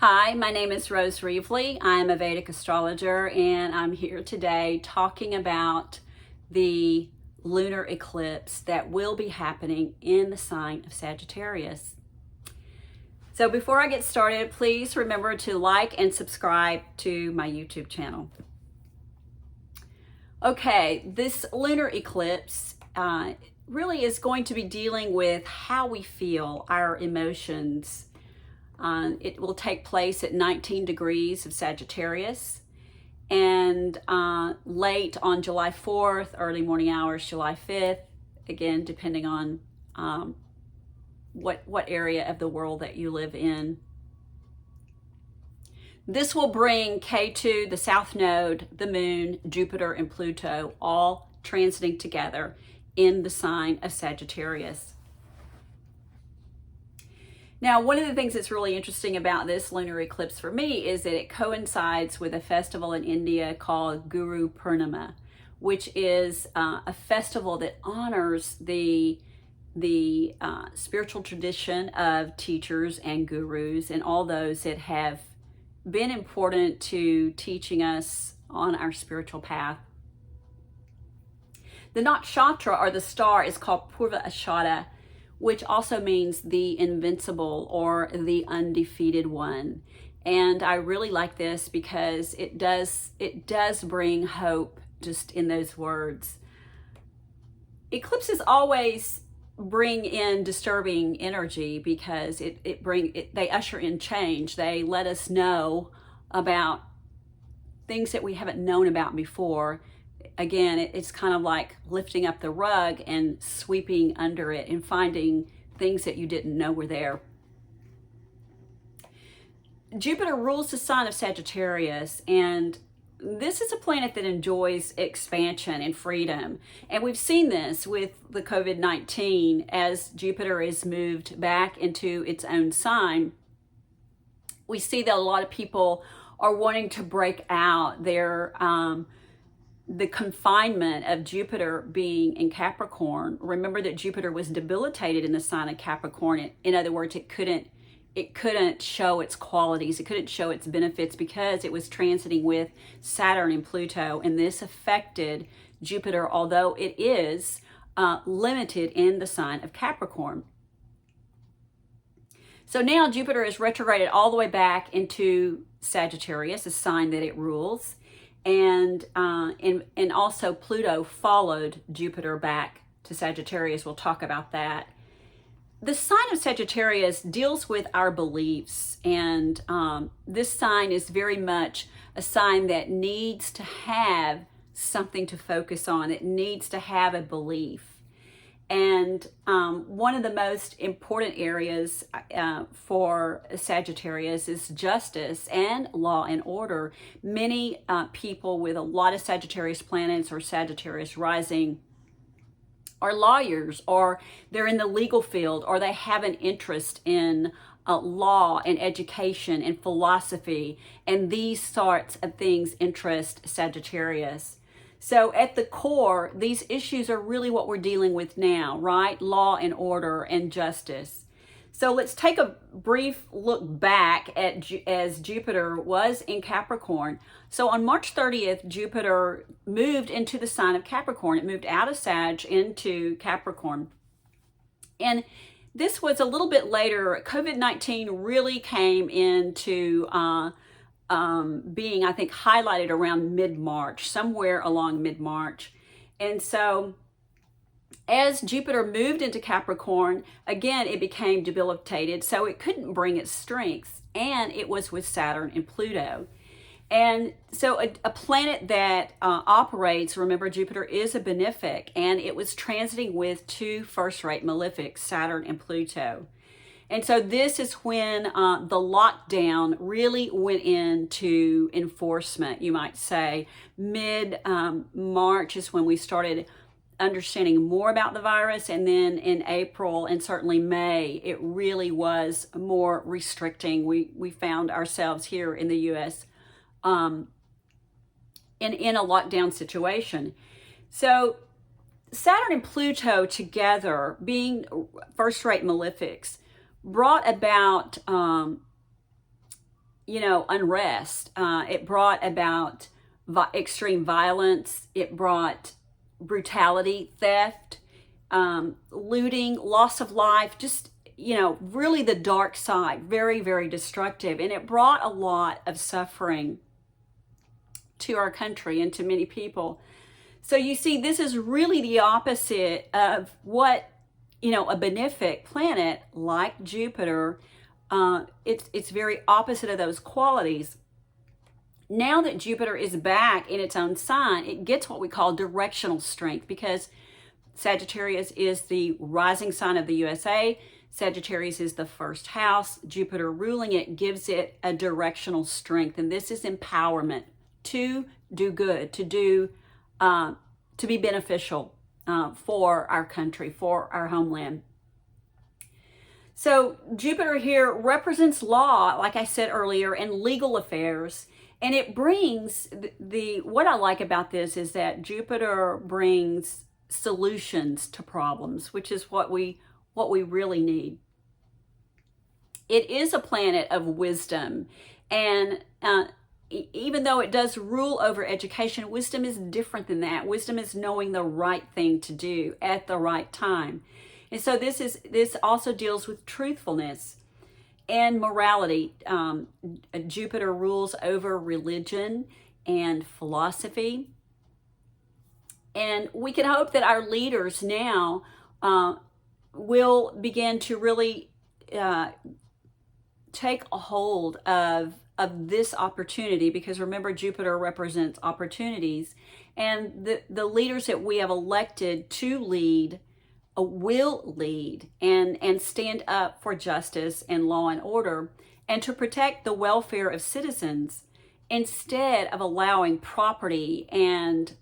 Hi, my name is Rose Reevely. I'm a Vedic astrologer, and I'm here today talking about the lunar eclipse that will be happening in the sign of Sagittarius. So before I get started, please remember to like and subscribe to my YouTube channel. Okay, this lunar eclipse really is going to be dealing with how we feel, our emotions. It will take place at 19 degrees of Sagittarius and late on July 4th, early morning hours, July 5th, again, depending on what area of the world that you live in. This will bring K2, the South Node, the Moon, Jupiter, and Pluto all transiting together in the sign of Sagittarius. Now, one of the things that's really interesting about this lunar eclipse for me is that it coincides with a festival in India called Guru Purnima, which is a festival that honors the spiritual tradition of teachers and gurus and all those that have been important to teaching us on our spiritual path. The nakshatra, or the star, is called Purva Ashada, which also means the invincible or the undefeated one. And I really like this because it does bring hope just in those words. Eclipses always bring in disturbing energy because they usher in change. They let us know about things that we haven't known about before. Again, it's kind of like lifting up the rug and sweeping under it and finding things that you didn't know were there. Jupiter rules the sign of Sagittarius, and this is a planet that enjoys expansion and freedom. And we've seen this with the COVID-19 as Jupiter is moved back into its own sign. We see that a lot of people are wanting to break out their the confinement of Jupiter being in Capricorn. Remember that Jupiter was debilitated in the sign of Capricorn. In other words, it couldn't show its qualities. It couldn't show its benefits because it was transiting with Saturn and Pluto. And this affected Jupiter, although it is limited in the sign of Capricorn. So now Jupiter is retrograded all the way back into Sagittarius, a sign that it rules. And also Pluto followed Jupiter back to Sagittarius. We'll talk about that. The sign of Sagittarius deals with our beliefs, and this sign is very much a sign that needs to have something to focus on. It needs to have a belief. And one of the most important areas for Sagittarius is justice and law and order. Many people with a lot of Sagittarius planets or Sagittarius rising are lawyers, or they're in the legal field, or they have an interest in law and education and philosophy. And these sorts of things interest Sagittarius. So at the core, these issues are really what we're dealing with now, right? Law and order and justice. So let's take a brief look back at as Jupiter was in Capricorn. So on March 30th, Jupiter moved into the sign of Capricorn. It moved out of Sag into Capricorn. And this was a little bit later. COVID-19 really came into being, I think, highlighted around mid-March, somewhere along mid-March. And so as Jupiter moved into Capricorn, again, it became debilitated, so it couldn't bring its strength, and it was with Saturn and Pluto. And so a planet that operates, remember, Jupiter is a benefic, and it was transiting with two first-rate malefics, Saturn and Pluto. And so this is when the lockdown really went into enforcement, you might say. Mid-March is when we started understanding more about the virus. And then in April and certainly May, it really was more restricting. We found ourselves here in the U.S. In a lockdown situation. So Saturn and Pluto together, being first-rate malefics, brought about unrest. It brought about extreme violence. It brought brutality, theft, looting, loss of life, just, really the dark side, very, very destructive. And it brought a lot of suffering to our country and to many people. So you see, this is really the opposite of what, a benefic planet like Jupiter, it's very opposite of those qualities. Now that Jupiter is back in its own sign, it gets what we call directional strength, because Sagittarius is the rising sign of the USA. Sagittarius is the first house. Jupiter ruling it gives it a directional strength. And this is empowerment to do good, to be beneficial for our country, for our homeland. So Jupiter here represents law, like I said earlier, and legal affairs. And it brings what I like about this is that Jupiter brings solutions to problems, which is what we really need. It is a planet of wisdom, and even though it does rule over education, wisdom is different than that. Wisdom is knowing the right thing to do at the right time. And so this also deals with truthfulness and morality. Jupiter rules over religion and philosophy. And we can hope that our leaders now will begin to really take a hold of this opportunity, because remember, Jupiter represents opportunities, and the leaders that we have elected to lead will lead and stand up for justice and law and order, and to protect the welfare of citizens, instead of allowing property and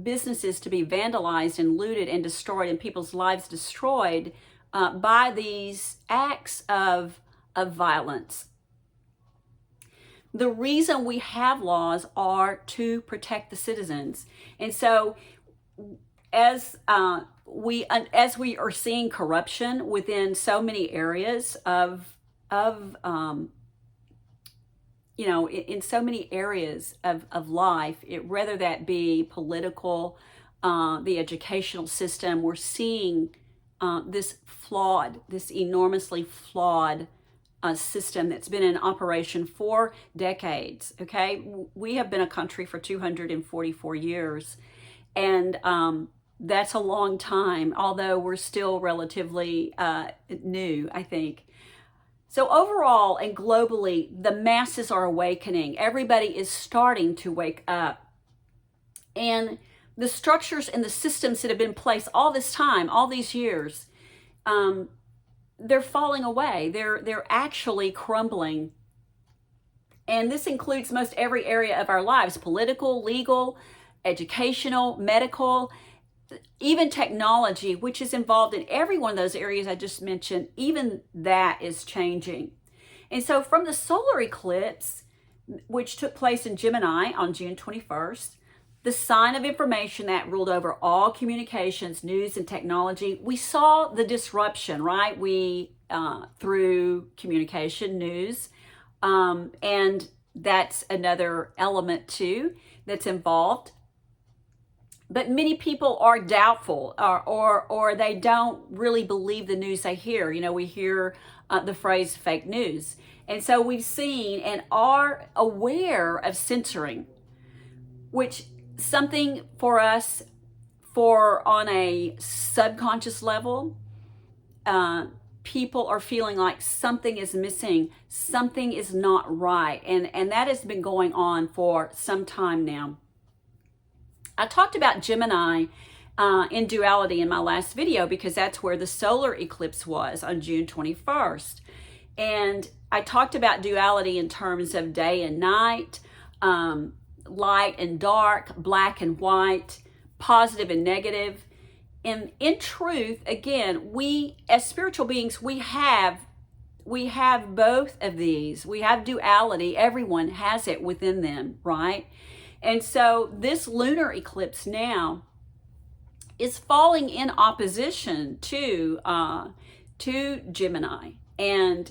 businesses to be vandalized and looted and destroyed, and people's lives destroyed by these acts of violence. The reason we have laws are to protect the citizens. And so as we are seeing corruption within so many areas in so many areas of life, whether that be political, the educational system, we're seeing this enormously flawed system that's been in operation for decades. Okay, we have been a country for 244 years, and that's a long time, although we're still relatively new, I think. So overall and globally, the masses are awakening. Everybody is starting to wake up. And the structures and the systems that have been in place all this time, all these years, they're falling away. They're actually crumbling. And this includes most every area of our lives: political, legal, educational, medical, even technology, which is involved in every one of those areas I just mentioned. Even that is changing. And so from the solar eclipse, which took place in Gemini on June 21st, the sign of information that ruled over all communications, news, and technology, we saw the disruption, right? Through communication, news, and that's another element too that's involved. But many people are doubtful, or they don't really believe the news they hear. We hear the phrase fake news. And so we've seen and are aware of censoring, which something for us, on a subconscious level, people are feeling like something is missing, something is not right. And that has been going on for some time now. I talked about Gemini in duality in my last video, because that's where the solar eclipse was on June 21st. And I talked about duality in terms of day and night, light and dark, black and white, positive and negative. And in truth, again, we as spiritual beings, we have both of these. We have duality. Everyone has it within them, right? And so this lunar eclipse now is falling in opposition to Gemini, and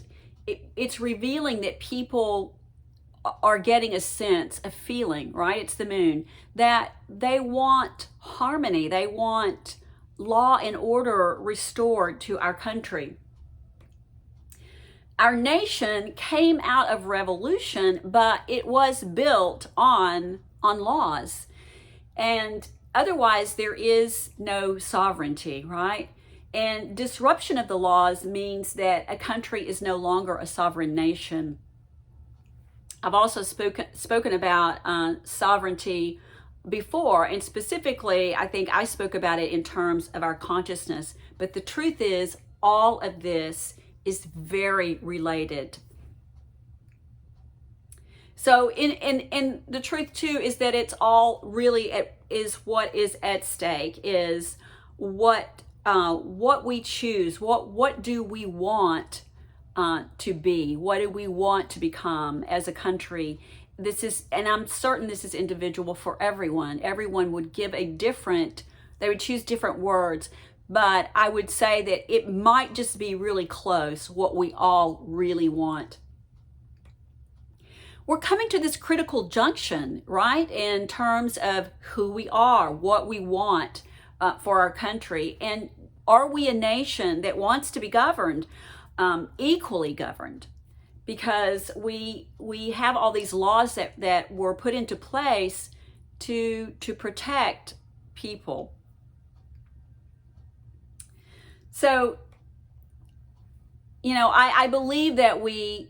it's revealing that people are getting a sense, a feeling, right? It's the moon, that they want harmony. They want law and order restored to our country. Our nation came out of revolution, but it was built on laws. And otherwise, there is no sovereignty, right? And disruption of the laws means that a country is no longer a sovereign nation. I've also spoken about sovereignty before, and specifically, I think I spoke about it in terms of our consciousness. But the truth is, all of this is very related. So, in the truth too is that it's all really is what is at stake is what we choose. What do we want to be? What do we want to become as a country? This is, and I'm certain this is individual for everyone. Everyone would give they would choose different words, but I would say that it might just be really close what we all really want. We're coming to this critical junction, right, in terms of who we are, what we want for our country, and are we a nation that wants to be governed, equally governed? Because we have all these laws that were put into place to protect people. So, I believe that we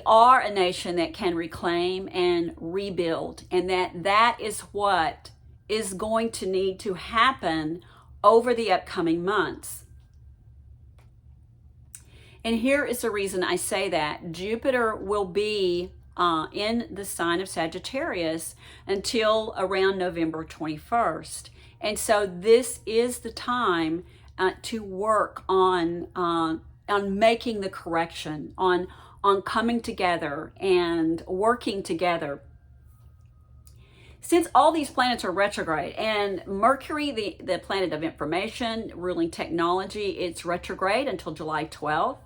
are a nation that can reclaim and rebuild, and that is what is going to need to happen over the upcoming months. And here is the reason I say that. Jupiter will be in the sign of Sagittarius until around November 21st. And so this is the time to work on making the correction, on coming together and working together. Since all these planets are retrograde, and Mercury, the planet of information, ruling technology, it's retrograde until July 12th.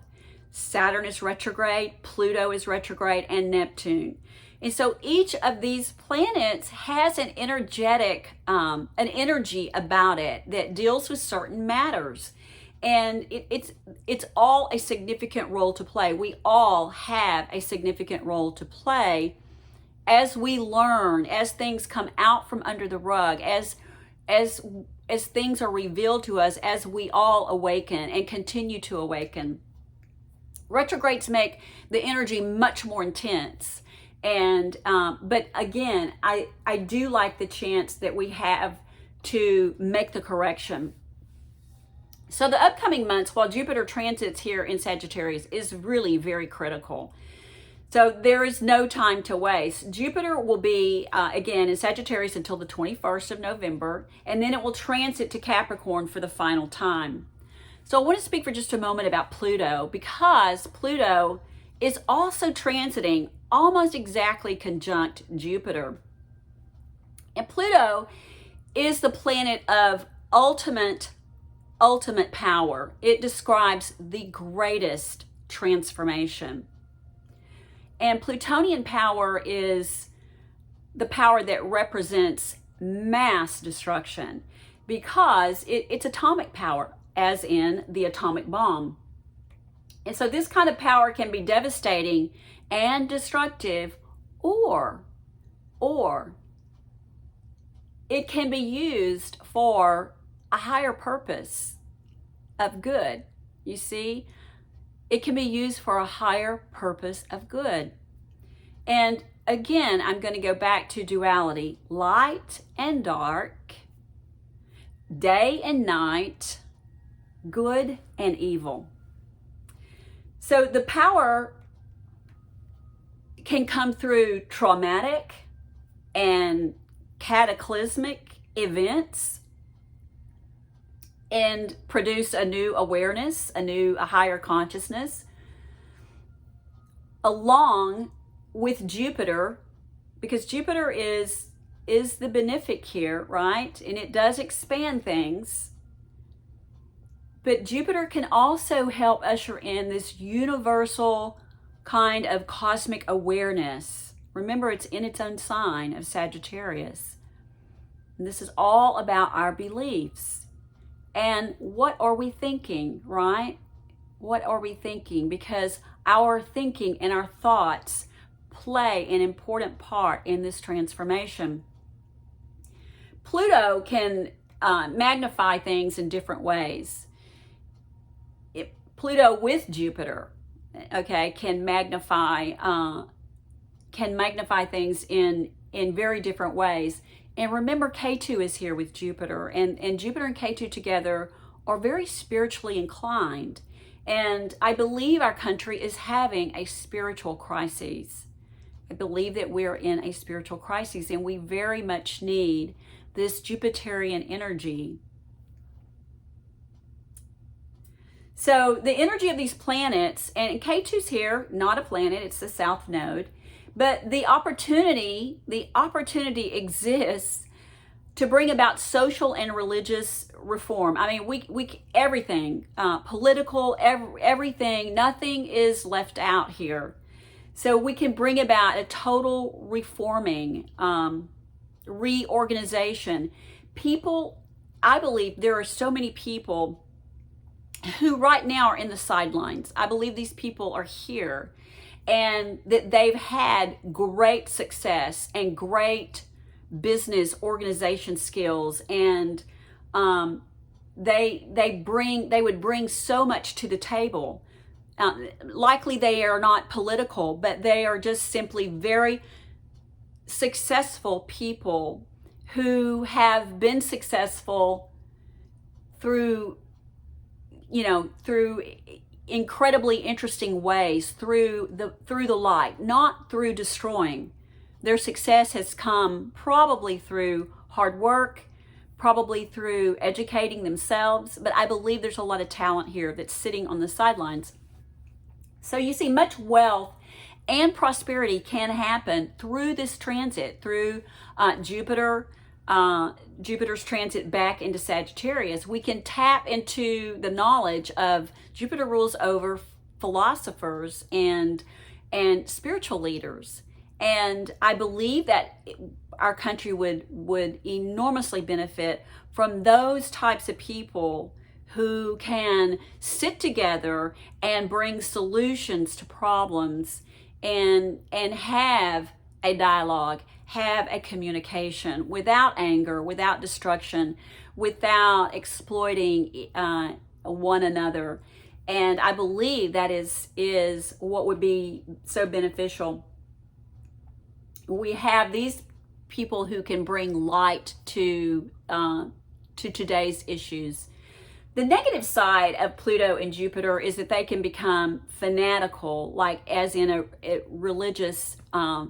Saturn is retrograde, Pluto is retrograde, and Neptune. And so each of these planets has an energy about it that deals with certain matters. And it's all a significant role to play. We all have a significant role to play as we learn, as things come out from under the rug, as things are revealed to us, as we all awaken and continue to awaken. Retrogrades make the energy much more intense. And but again, I do like the chance that we have to make the correction. So the upcoming months, while Jupiter transits here in Sagittarius, is really very critical. So there is no time to waste. Jupiter will be, again, in Sagittarius until the 21st of November, and then it will transit to Capricorn for the final time. So I want to speak for just a moment about Pluto, because Pluto is also transiting almost exactly conjunct Jupiter. And Pluto is the planet of ultimate power. It describes the greatest transformation. And Plutonian power is the power that represents mass destruction, because it's atomic power, as in the atomic bomb. And so this kind of power can be devastating and destructive, or it can be used for a higher purpose of good. You see, it can be used for a higher purpose of good. And again, I'm going to go back to duality, light and dark, day and night, good and evil. So the power can come through traumatic and cataclysmic events and produce a new awareness, a higher consciousness, along with Jupiter, because Jupiter is the benefic here, right? And it does expand things. But Jupiter can also help usher in this universal kind of cosmic awareness. Remember, it's in its own sign of Sagittarius. And this is all about our beliefs. And what are we thinking, right? What are we thinking? Because our thinking and our thoughts play an important part in this transformation. Pluto can magnify things in different ways. Pluto with Jupiter, okay, can magnify things in very different ways. And remember, K2 is here with Jupiter, and Jupiter and K2 together are very spiritually inclined. And I believe our country is having a spiritual crisis. I believe that we're in a spiritual crisis, and we very much need this Jupiterian energy. So the energy of these planets, and K2's here, not a planet, it's the south node, but the opportunity exists to bring about social and religious reform. I mean, we everything, political, everything, nothing is left out here. So we can bring about a total reforming, reorganization. People, I believe there are so many people who right now are in the sidelines. I believe these people are here and that they've had great success and great business organization skills, and they would bring so much to the table. Likely they are not political, but they are just simply very successful people who have been successful through incredibly interesting ways, through the light, not through destroying. Their success has come probably through hard work, probably through educating themselves, but I believe there's a lot of talent here that's sitting on the sidelines. So you see, much wealth and prosperity can happen through this transit, through Jupiter's transit back into Sagittarius. We can tap into the knowledge of Jupiter rules over philosophers and spiritual leaders. And I believe that our country would enormously benefit from those types of people who can sit together and bring solutions to problems and have a dialogue, have a communication without anger, without destruction, without exploiting one another. And I believe that is what would be so beneficial. We have these people who can bring light to today's issues. The negative side of Pluto and Jupiter is that they can become fanatical, like as in a religious, in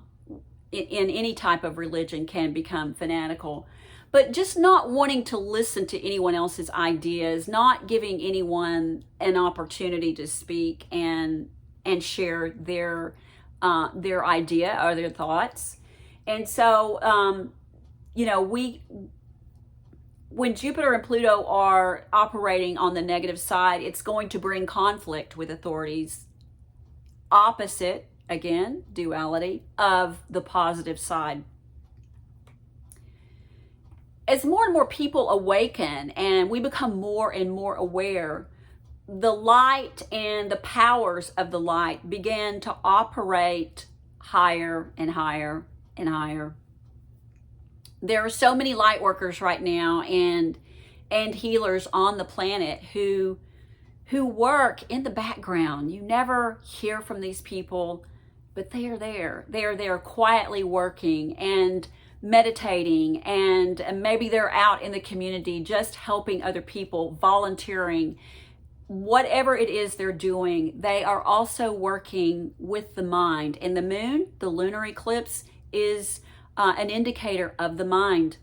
any type of religion can become fanatical, but just not wanting to listen to anyone else's ideas, not giving anyone an opportunity to speak and share their idea or their thoughts. And so, when Jupiter and Pluto are operating on the negative side, it's going to bring conflict with authorities. Opposite, again, duality of the positive side. As more and more people awaken and we become more and more aware, the light and the powers of the light begin to operate higher and higher and higher. There are so many light workers right now and healers on the planet who work in the background. You never hear from these people, but they are there. They are there quietly working and meditating, and maybe they're out in the community just helping other people, volunteering. Whatever it is they're doing, they are also working with the mind. And the moon, the lunar eclipse, is an indicator of the mind.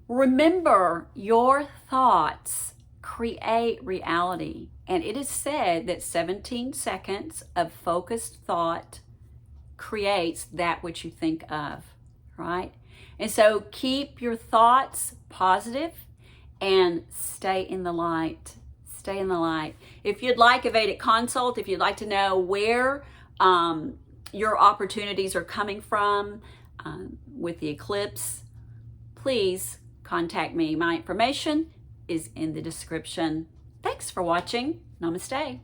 Remember, your thoughts create reality. And it is said that 17 seconds of focused thought creates that which you think of, right? And so keep your thoughts positive and stay in the light. Stay Stay in the light. If you'd like a Vedic consult, if you'd like to know where your opportunities are coming from with the eclipse, please contact me. My information is in the description. Thanks for watching. Namaste.